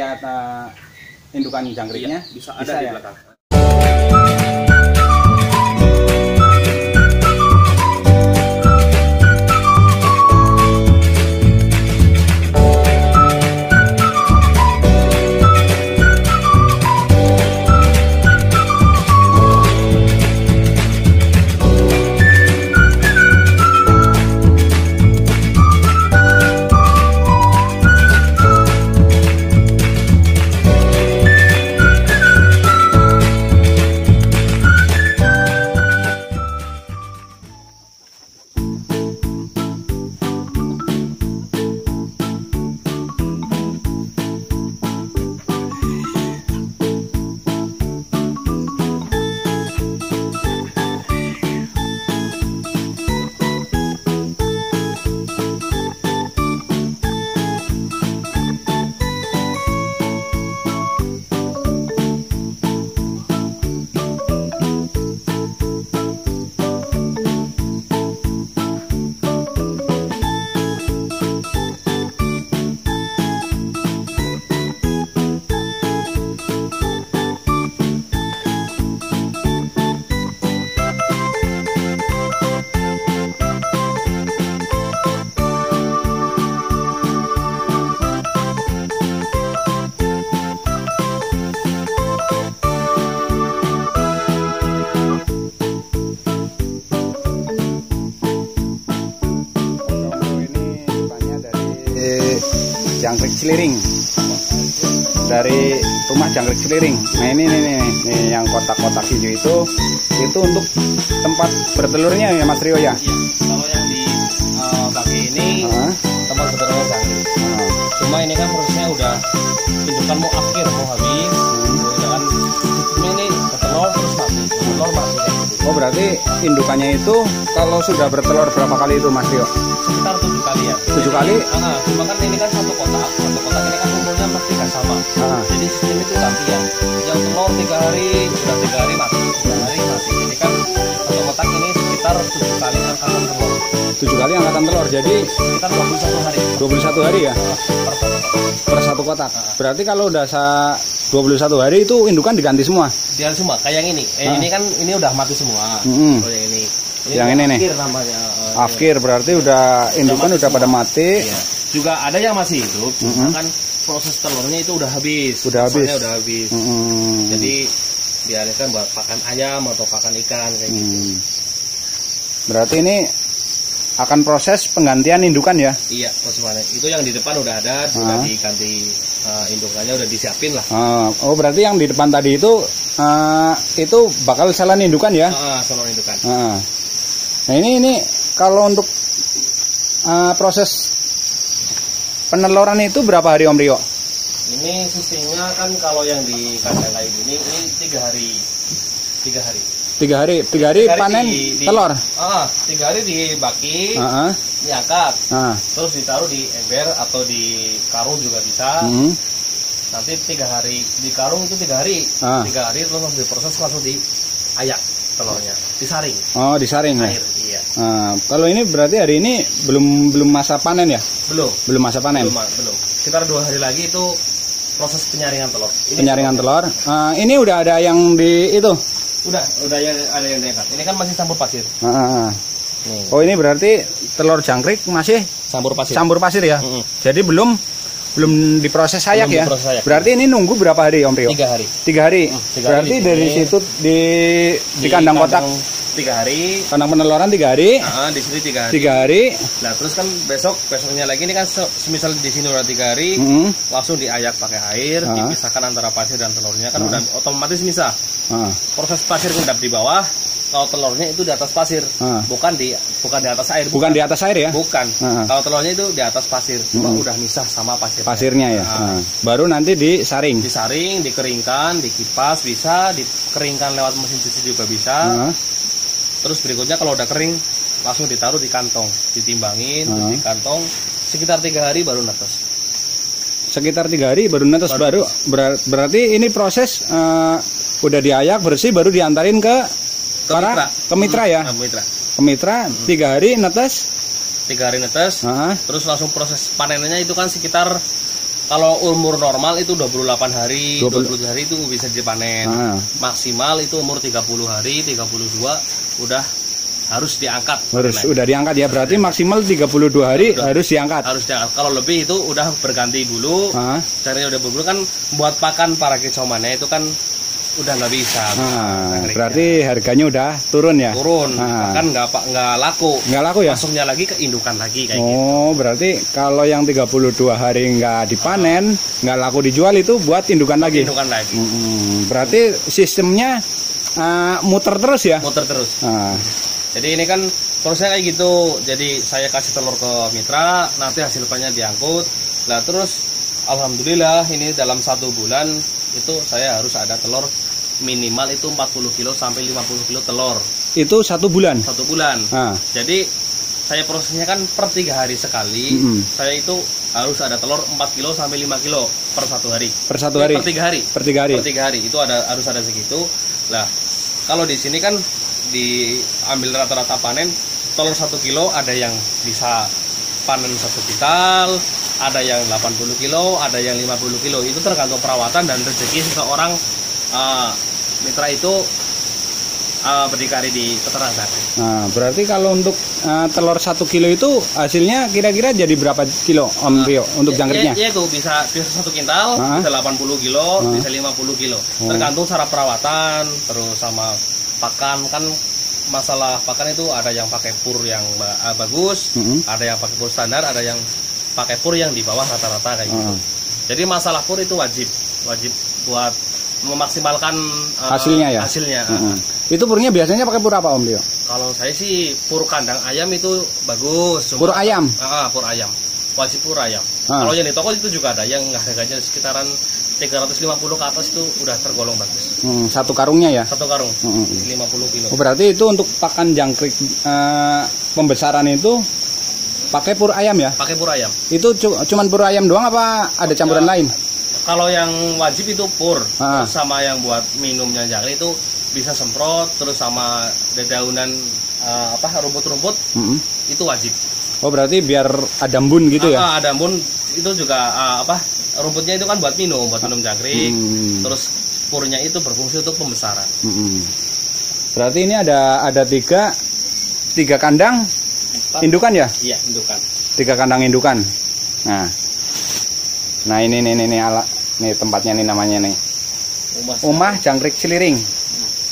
lihat indukan jangkriknya? Iya, bisa ada di ya? belakang. Jangkrik Ciliring, dari rumah Jangkrik Ciliring. Nah ini nih yang kotak-kotak hijau itu untuk tempat bertelurnya ya Mas Rio ya? Iya, kalau yang di bagi ini tempat bertelurnya jangkrik. Cuma ini kan prosesnya udah indukan mau akhir, mau habis. Kemudian ini bertelur terus mati, bertelur mati. Oh berarti indukannya itu kalau sudah bertelur berapa kali itu Mas Rio? Sekitar 7 kali ya. 7 kali? Cuma kan ini kan satu kotak ini kan umurnya pasti nggak sama. Jadi sistem itu gantian. Yang telur 3 hari, sudah 3 hari mati, 3 hari mati. Ini kan satu kotak ini sekitar 7 kali angkatan telur. 7 kali angkatan telur, jadi sekitar 21 hari. 21 hari ya? Per satu kotak. Berarti kalau udah 21 hari itu indukan diganti semua? Diganti semua, kayak yang ini. Ini kan ini udah mati semua. Oh yang ini. Yang ini nih. Afkir namanya. Afkir berarti udah indukan udah pada mati. Iya. Juga ada yang masih hidup, cuma kan proses telurnya itu udah habis. Udah habis. Jadi dialihkan buat pakan ayam atau pakan ikan kayak gitu. Berarti ini akan proses penggantian indukan ya? Iya, proses itu yang di depan udah ada, sudah diganti indukannya, udah disiapin lah. Oh berarti yang di depan tadi itu bakal salon indukan ya? Salon indukan. Nah ini kalau untuk proses peneluran itu berapa hari Om Rio? Ini sistemnya kan kalau yang di kandang lain ini 3 hari. 3 hari panen telur? 3 hari dibaki, diangkat, terus ditaruh di ember atau di karung juga bisa. Nanti 3 hari di karung itu 3 hari, 3 hari terus langsung diproses, langsung diayak telurnya, disaring. Oh disaring ya? Air, iya. Kalau ini berarti hari ini belum masa panen ya? Belum masa panen? Belum. Sekitar 2 hari lagi itu proses penyaringan telur. Penyaringan telur. Ini udah ada yang di itu? Udah ada yang diangkat. Ini kan masih campur pasir. Oh ini berarti telur jangkrik masih campur pasir ya? Jadi belum diproses ayak ya? Berarti ini nunggu berapa hari Om Rio? 3 hari. 3 hari. Berarti dari situ di kandang kotak 3 hari. Kandang peneluran 3 hari. Di sini 3 hari. 3 hari. Nah terus kan besoknya lagi ini kan semisal di sini udah 3 hari, langsung diayak pakai air, dipisahkan antara pasir dan telurnya kan udah otomatis misah. Proses pasir udah di bawah, kalau telurnya itu di atas pasir, bukan di atas air. Bukan di atas air ya? Bukan. Kalau telurnya itu di atas pasir, cuma udah misah sama pasirnya ya. Baru nanti disaring. Dikeringkan, dikipas bisa, dikeringkan lewat mesin cuci juga bisa. Terus berikutnya kalau udah kering langsung ditaruh di kantong, ditimbangin, di kantong sekitar 3 hari baru netes. Sekitar 3 hari baru netes, berarti ini proses udah diayak bersih baru diantarin ke mitra ya? Ke mitra 3 hari netes. 3 hari netes, terus langsung proses panennya itu kan sekitar Kalau umur normal itu 28 hari, 20 hari itu bisa dipanen. Maksimal itu umur 30 hari, 32 udah harus diangkat. Udah diangkat ya, berarti maksimal 32 hari harus diangkat. Harus diangkat. Kalau lebih itu udah berganti bulu. Caranya udah berbulu kan buat pakan para kecomannya itu kan udah nggak bisa. Berarti harganya udah turun ya? Turun. Kan nggak laku. Nggak laku ya? Masuknya lagi ke indukan lagi kayak gitu. Oh, berarti kalau yang 32 hari nggak dipanen, nggak laku dijual itu buat indukan lagi? Indukan lagi. Berarti sistemnya muter terus ya? Muter terus. Jadi ini kan prosesnya kayak gitu. Jadi saya kasih telur ke mitra, nanti hasil panennya diangkut. Nah terus alhamdulillah ini dalam 1 bulan itu saya harus ada telur minimal itu 40 kilo sampai 50 kilo telur. Itu 1 bulan? 1 bulan. Jadi saya prosesnya kan per 3 hari sekali. Saya itu harus ada telur 4 kilo sampai 5 kilo per 1 hari. Per 1 hari? Per 3 hari. Per 3 hari? Per 3 hari itu harus ada segitu. Nah kalau di sini kan diambil rata-rata panen telur 1 kilo ada yang bisa panen 1 kuintal, ada yang 80 kilo, ada yang 50 kilo. Itu tergantung perawatan dan rezeki seseorang mitra itu berdikari di peternakan. Nah, berarti kalau untuk telur 1 kilo itu hasilnya kira-kira jadi berapa kilo Om Rio untuk jangkriknya? Iya itu bisa 1 kuintal, bisa 80 kilo, bisa 50 kilo. Tergantung cara perawatan, terus sama pakan. Kan masalah pakan itu ada yang pakai pur yang bagus, ada yang pakai pur standar, ada yang pakai pur yang di bawah rata-rata kayak gitu. Jadi masalah pur itu wajib buat memaksimalkan hasilnya ya. Itu purnya biasanya pakai pur apa Om Rio? Kalau saya sih pur kandang ayam itu bagus. Pur ayam? Pur ayam. Wajib pur ayam. Kalau yang di toko itu juga ada yang harganya sekitaran 350 ke atas itu udah tergolong bagus. 1 karungnya ya? 1 karung. 50 kilo. Oh, berarti itu untuk pakan jangkrik pembesaran itu pakai pur ayam ya? Pakai pur ayam. Itu cuman pur ayam doang apa ada campuran lain? Kalau yang wajib itu pur, sama yang buat minumnya jangkrik itu bisa semprot, terus sama dedaunan rumput-rumput itu wajib. Oh berarti biar ada embun gitu ya? Ada embun itu juga rumputnya itu kan buat minum jangkrik. Terus purnya itu berfungsi untuk pembesaran. Berarti ini ada tiga kandang indukan ya? Iya indukan. 3 kandang indukan. Nah ini nih tempatnya nih namanya nih. Umah Jangkrik Ciliring.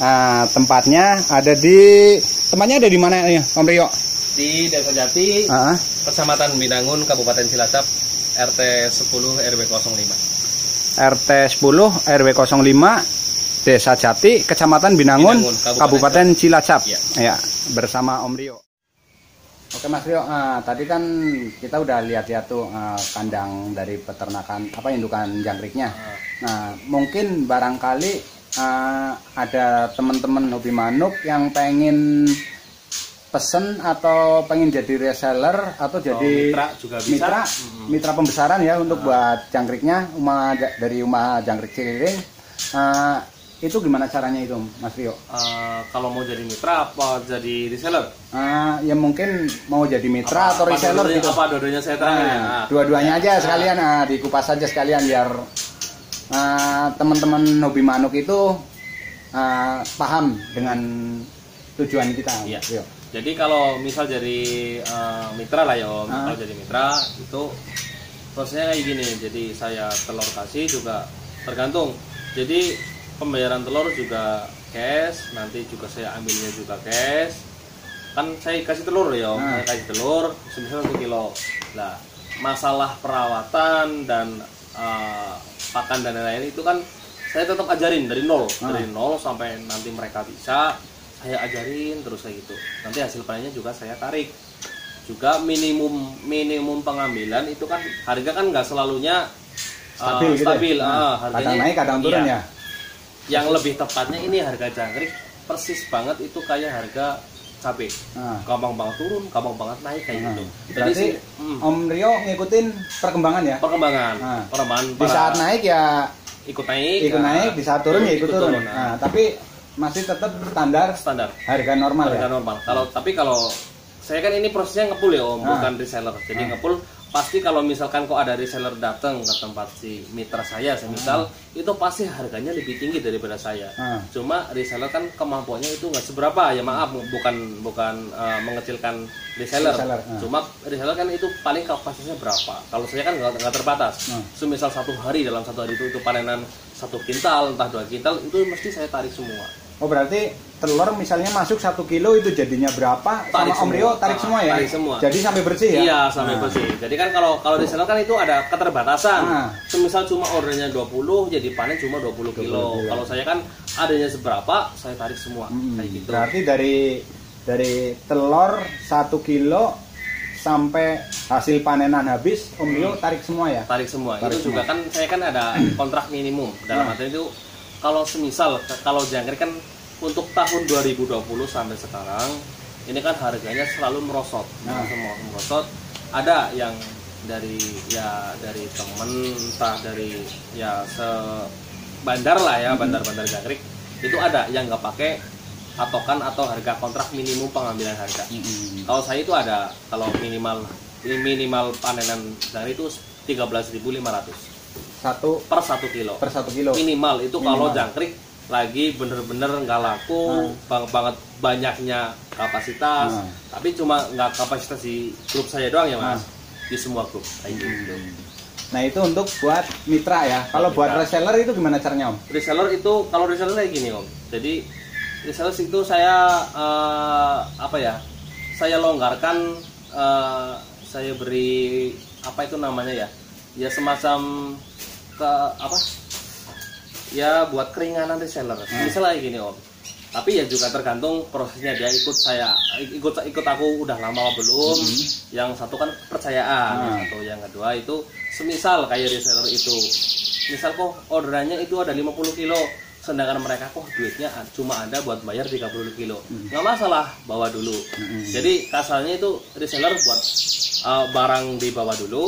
Nah tempatnya ada di mana ya Om Rio? Di Desa Jati, Kecamatan Binangun, Kabupaten Cilacap, RT 10 RW 05. RT 10 RW 05, Desa Jati, Kecamatan Binangun, Kabupaten Cilacap. Ya, bersama Om Rio. Oke Mas Rio, tadi kan kita udah lihat-lihat tuh kandang dari peternakan indukan jangkriknya. Nah, mungkin barangkali ada teman-teman hobi manuk yang pengen pesen atau pengen jadi reseller atau jadi mitra juga bisa. Mitra pembesaran ya untuk buat jangkriknya dari Umah Jangkrik Ciliring. Itu gimana caranya itu Mas Rio? Kalau mau jadi mitra apa jadi reseller? Ya mungkin mau jadi mitra atau reseller gitu. Apa dua-duanya saya terangin? Dua-duanya aja sekalian, dikupas aja sekalian biar teman-teman hobi manuk itu paham dengan tujuan kita. Iya. Jadi kalau misal jadi mitra lah ya Om, kalau jadi mitra itu prosesnya kayak gini. Jadi saya telur kasih juga tergantung. Jadi pembayaran telur juga cash, nanti juga saya ambilnya juga cash. Kan saya kasih telur ya Om, saya kasih telur semisal 1 kilo. Nah masalah perawatan dan pakan dan lain-lain itu kan saya tetap ajarin dari nol sampai nanti mereka bisa. Saya ajarin terus kayak gitu. Nanti hasil panennya juga saya tarik. Juga minimum pengambilan itu kan harga kan nggak selalunya stabil. Gitu ya? Harganya kadang naik kadang turun ya. Yang lebih tepatnya ini harga jangkrik persis banget itu kayak harga cabai. Gampang banget turun, gampang banget naik kayak gitu. Berarti Om Rio ngikutin perkembangan ya? Perkembangan. Di saat naik ya ikut naik. Di saat turun ya ikut turun. Tapi masih tetap standar harga normal. Kalau saya kan ini prosesnya ngepul ya Om, bukan reseller. Jadi ngepul pasti kalau misalkan kok ada reseller datang ke tempat si mitra saya, semisal itu pasti harganya lebih tinggi daripada saya. Cuma reseller kan kemampuannya itu nggak seberapa ya, maaf, bukan mengecilkan reseller. Cuma reseller kan itu paling kapasitasnya berapa. Kalau saya kan nggak terbatas. Semisal dalam satu hari itu panenan 1 kintal, entah 2 kintal, itu mesti saya tarik semua. Oh, berarti telur misalnya masuk 1 kilo itu jadinya berapa? Tarik sama Om Rio tarik semua ya? Tarik semua. Jadi sampai bersih ya? Iya, sampai bersih. Jadi kan kalau reseller kan itu ada keterbatasan. Semisal cuma ordernya 20, jadi panen cuma 20 kilo. Kalau saya kan adanya seberapa, saya tarik semua. Kayak gitu. Berarti dari telur 1 kilo sampai hasil panenan habis, Om Rio tarik semua ya? Tarik semua. Itu juga kan saya kan ada kontrak minimum. Dalam arti itu kalau semisal kalau jangkrik kan untuk tahun 2020 sampai sekarang ini kan harganya selalu merosot. Merosot. Ada yang dari temen, entah dari bandar lah ya, bandar-bandar jangkrik itu ada yang nggak pakai patokan atau harga kontrak minimum pengambilan harga. Kalau saya itu ada, kalau minimal panenan jangkrik itu 13.500 per 1 kilo. Per 1 kilo. Minimal itu kalau jangkrik lagi bener-bener nggak laku, banget banyaknya kapasitas. Tapi cuma nggak kapasitas di grup saya doang ya Mas. Di semua grup kayak gitu. Nah, itu untuk buat mitra ya. Kalau buat reseller itu gimana caranya, Om? Reseller itu, kalau reseller kayak gini Om. Jadi reseller itu saya saya longgarkan, saya beri apa itu namanya ya? Ya semacam buat keringanan reseller. Misalnya gini Om. Tapi ya juga tergantung prosesnya, dia ikut aku udah lama belum. Yang satu kan kepercayaan, yang kedua itu semisal kayak reseller itu, misal kok orderannya itu ada 50 kilo, sedangkan mereka kok duitnya cuma ada buat bayar 30 kilo, nggak masalah, bawa dulu. Jadi kasarnya itu reseller buat barang dibawa dulu,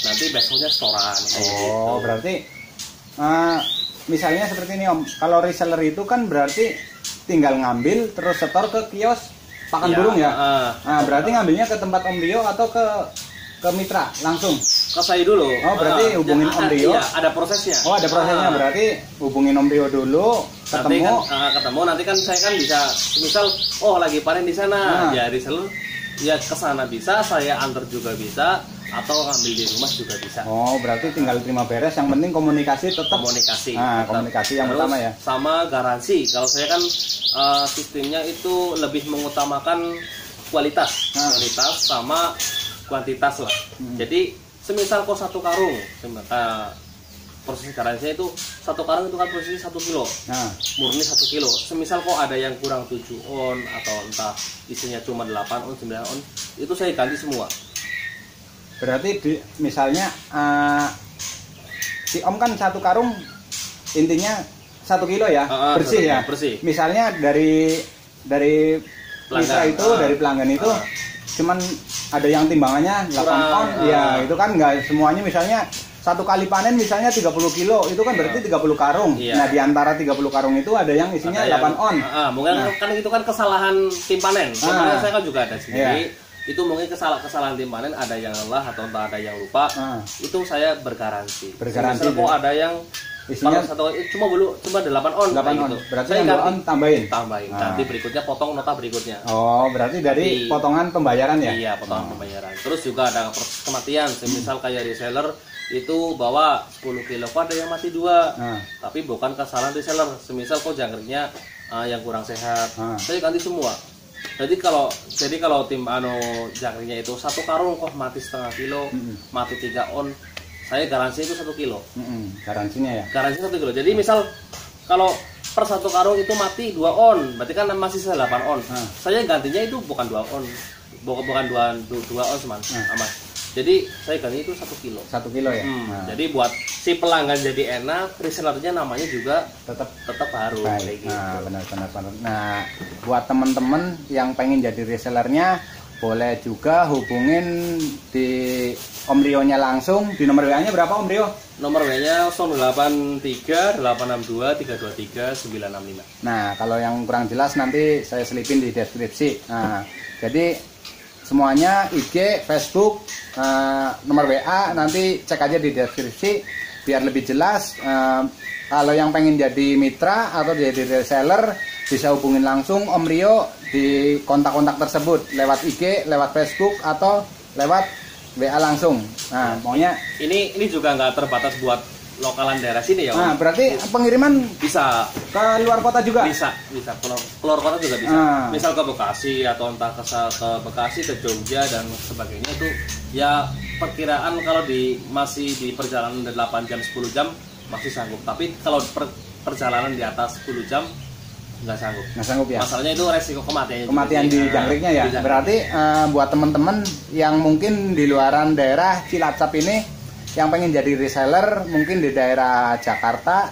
nanti besoknya setoran kayak gitu. Berarti misalnya seperti ini Om, kalau reseller itu kan berarti tinggal ngambil terus setor ke kios pakan burung ya. Berarti ngambilnya ke tempat Om Rio atau ke mitra langsung? Ke saya dulu. Berarti hubungin Om Rio. Iya, ada prosesnya. Ada prosesnya. Berarti hubungin Om Rio dulu, ketemu. Nanti kan saya kan bisa, misal lagi panen di sana, ya reseller ya ke sana bisa, saya antar juga bisa, atau ngambil di rumah juga bisa. Berarti tinggal terima beres, yang penting komunikasi tetap. Komunikasi yang pertama ya. Sama garansi. Kalau saya kan sistemnya itu lebih mengutamakan kualitas sama kuantitas lah. Jadi semisal kok 1 karung, proses garansinya itu 1 karung itu kan prosesnya 1 kilo, murni 1 kilo. Semisal kok ada yang kurang 7 on atau entah isinya cuma 8 on, 9 on, itu saya ganti semua. Berarti misalnya si Om kan 1 karung intinya 1 kilo ya, bersih ya. Bersih. Misalnya dari mitra itu, dari pelanggan itu, cuman ada yang timbangannya 8 on, ya itu kan nggak semuanya. Misalnya 1 kali panen misalnya 30 kilo, itu kan berarti 30 karung. Nah, di antara 30 karung itu ada yang isinya 8 on. Mungkin kan itu kan kesalahan tim panen. Kemarin saya kan juga ada sendiri. Itu mungkin kesalahan tim panen, ada yang lelah atau entah ada yang lupa. Itu saya bergaransi. Misalnya kok ada yang isinya cuma 8 on. 8 on. Berarti saya yang 2 on tambahin. Nanti berikutnya potong nota berikutnya. Berarti dari potongan pembayaran ya? Iya, potongan pembayaran. Terus juga ada proses kematian. Misal kayak reseller itu bawa 10 kilo, kok ada yang mati 2. Tapi bukan kesalahan reseller. Semisal kok jangkriknya yang kurang sehat, saya ganti semua. Jadi kalau tim jangkriknya itu 1 karung kok mati setengah kilo, mati 3 on, saya garansi itu 1 kilo. Garansinya ya? Garansi 1 kilo. Jadi misal kalau per 1 karung itu mati 2 on, berarti kan masih 8 on. Saya gantinya itu bukan 2 on, bukan 2 on Mas. Jadi saya ganti itu 1 kilo. 1 kilo ya. Jadi buat si pelanggan jadi enak, resellernya namanya juga tetap harus kayak gitu. Benar. Nah, buat teman-teman yang pengen jadi resellernya, boleh juga hubungin di Om Rio-nya langsung. Di nomor WA-nya berapa Om Rio? Nomor WA-nya 083 862 323 965. Nah, kalau yang kurang jelas nanti saya selipin di deskripsi. Nah, jadi semuanya, IG, Facebook, nomor WA, nanti cek aja di deskripsi biar lebih jelas. Kalau yang pengen jadi mitra atau jadi reseller bisa hubungin langsung Om Rio di kontak-kontak tersebut lewat IG, lewat Facebook atau lewat WA langsung. Nah, pokoknya ini juga nggak terbatas buat lokalan daerah sini ya. Nah, berarti pengiriman bisa ke luar kota juga? Bisa keluar kota juga bisa. Misal ke Bekasi atau entah ke Bekasi, ke Jogja dan sebagainya itu ya perkiraan kalau masih di perjalanan 8 jam 10 jam masih sanggup. Tapi kalau perjalanan di atas 10 jam nggak sanggup ya. Masalahnya itu resiko kematian di jangriknya ya. Berarti buat teman-teman yang mungkin di luaran daerah Cilacap ini yang pengen jadi reseller mungkin di daerah Jakarta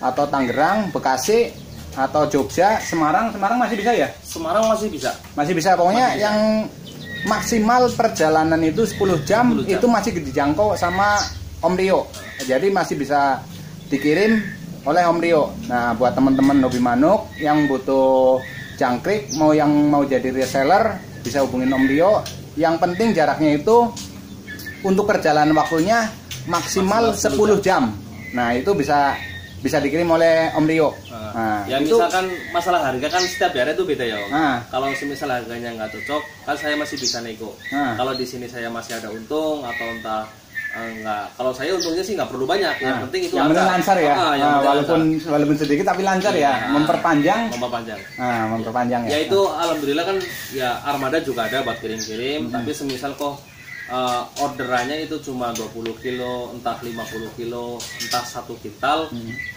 atau Tangerang, Bekasi atau Jogja, Semarang masih bisa ya? Semarang masih bisa pokoknya yang maksimal perjalanan itu 10 jam itu masih dijangkau sama Om Rio. Jadi masih bisa dikirim oleh Om Rio. Nah, buat teman-teman hobi manuk yang butuh jangkrik, yang mau jadi reseller bisa hubungin Om Rio. Yang penting jaraknya itu untuk perjalanan waktunya maksimal 10 jam. Nah, itu bisa dikirim oleh Om Rio. Ya itu, misalkan masalah harga kan setiap daerah itu beda ya Om. Kalau semisal harganya nggak cocok, kan saya masih bisa nego. Kalau di sini saya masih ada untung atau entah enggak. Kalau saya untungnya sih nggak perlu banyak. Yang penting itu yang lancar ya. Walaupun sedikit tapi lancar ya. Memperpanjang ya. Ya itu alhamdulillah kan ya armada juga ada buat kirim-kirim. Tapi semisal kok orderannya itu cuma 20 kilo, entah 50 kilo, entah 1 kintal.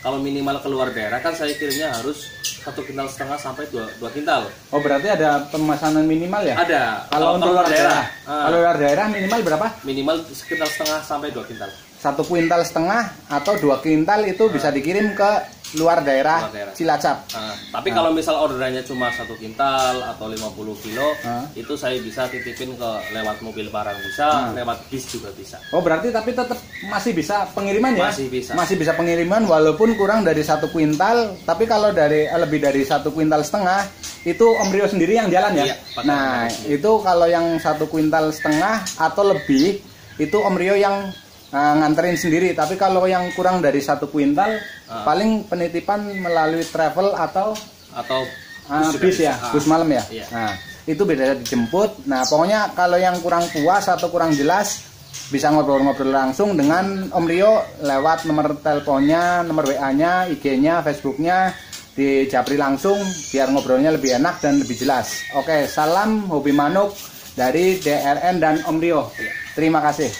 Kalau minimal keluar daerah kan saya kirimnya harus 1,5 kintal sampai 2 kintal. Oh, berarti ada pemesanan minimal ya? Ada. Kalau untuk luar daerah. Kalau luar daerah minimal berapa? Minimal 1,5 kintal sampai 2 kintal. 1,5 kintal atau 2 kintal itu bisa dikirim ke luar daerah Cilacap. Tapi kalau misal orderannya cuma 1 kintal atau 50 kilo, itu saya bisa titipin ke lewat mobil barang bisa, lewat bis juga bisa. Oh, berarti tapi tetap masih bisa pengiriman ya? Masih bisa pengiriman walaupun kurang dari 1 kintal, tapi kalau lebih dari 1,5 kintal itu Om Rio sendiri yang jalan ya? Iya, nah, itu kalau yang 1,5 kintal atau lebih itu Om Rio yang nganterin sendiri. Tapi kalau yang kurang dari 1 kintal paling penitipan melalui travel atau bis ya, bus malam ya. Iya. Nah, itu beda dijemput. Nah, pokoknya kalau yang kurang puas atau kurang jelas bisa ngobrol-ngobrol langsung dengan Om Rio lewat nomor teleponnya, nomor WA-nya, IG-nya, Facebook-nya, dijapri langsung biar ngobrolnya lebih enak dan lebih jelas. Oke, salam hobi manuk dari DRN dan Om Rio. Terima kasih.